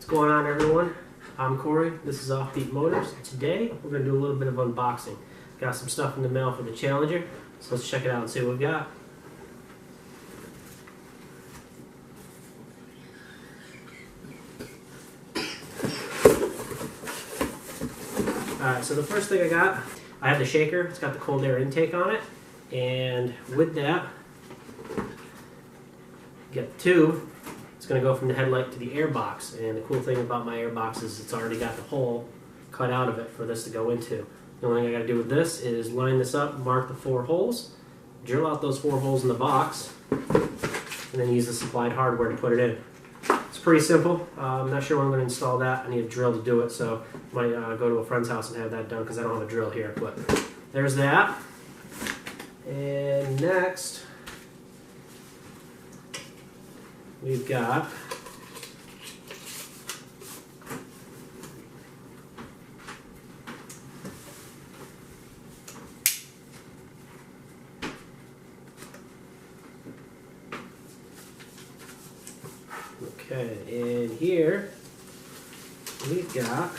What's going on, everyone? I'm Corey. This is Offbeat Motors. Today we're going to do a little bit of unboxing. Got some stuff in the mail for the Challenger, so let's check it out and see what we've got. Alright, so the first thing I have the shaker. It's got the cold air intake on it, and with that, get two. It's going to go from the headlight to the air box, and the cool thing about my air box is it's already got the hole cut out of it for this to go into. The only thing I got to do with this is line this up, mark the 4 holes, drill out those 4 holes in the box, and then use the supplied hardware to put it in. It's pretty simple. I'm not sure when I'm going to install that. I need a drill to do it, so I might go to a friend's house and have that done because I don't have a drill here. But there's that. And next, we've got and here we've got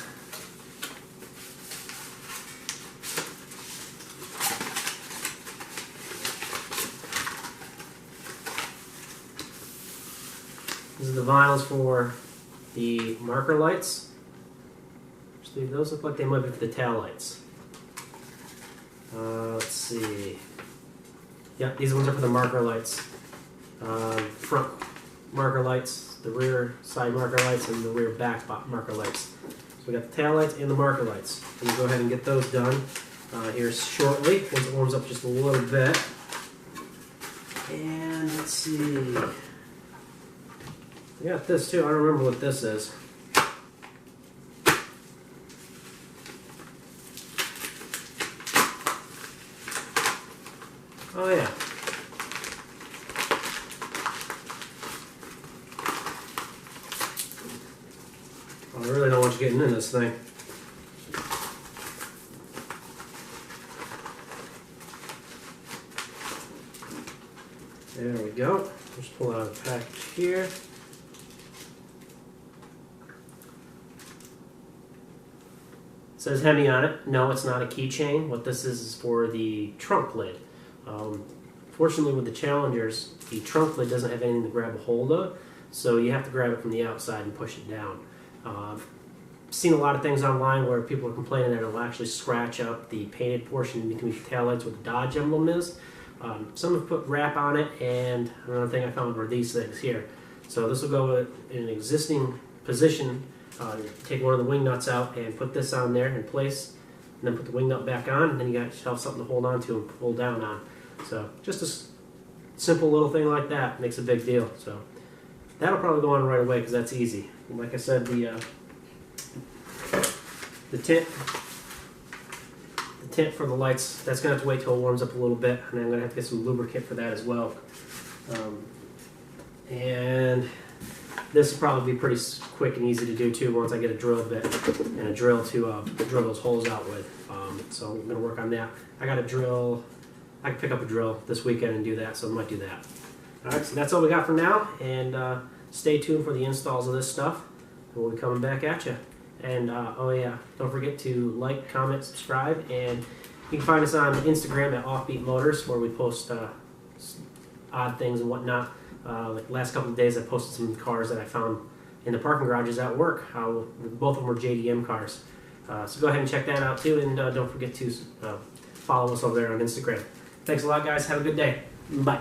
these are the vinyls for the marker lights. Actually, those look like they might be for the tail lights. Let's see. Yeah, these ones are for the marker lights. Front marker lights, the rear side marker lights, and the rear back marker lights. So we got the tail lights and the marker lights. We'll go ahead and get those done here shortly once it warms up just a little bit. And let's see. We got this too. I don't remember what this is. Oh yeah. I really don't want you getting in this thing. There we go. Just pull out a package here. It says Hemi on it. No, it's not a keychain. What this is for the trunk lid. Fortunately, with the Challengers, the trunk lid doesn't have anything to grab a hold of, so you have to grab it from the outside and push it down. I've seen a lot of things online where people are complaining that it'll actually scratch up the painted portion in between the taillights where the Dodge emblem is. Some have put wrap on it, and another thing I found were these things here. So this will go in an existing position. Take one of the wing nuts out and put this on there in place, and then put the wing nut back on, and then you got yourself something to hold on to and pull down on. So just a simple little thing like that makes a big deal. So that'll probably go on right away because that's easy. And like I said, the tint for the lights, that's going to have to wait till it warms up a little bit, and I'm going to have to get some lubricant for that as well. And this will probably be pretty quick and easy to do too once I get a drill bit and a drill to drill those holes out with. So I'm going to work on that. I got a drill. I can pick up a drill this weekend and do that, so I might do that. Alright, so that's all we got for now, and stay tuned for the installs of this stuff, and we'll be coming back at you. And oh yeah, don't forget to like, comment, subscribe, and you can find us on Instagram at Offbeat Motors, where we post odd things and whatnot. Like the last couple of days I posted some cars that I found in the parking garages at work. Both of them were JDM cars. So go ahead and check that out too, and don't forget to follow us over there on Instagram. Thanks a lot, guys. Have a good day. Bye.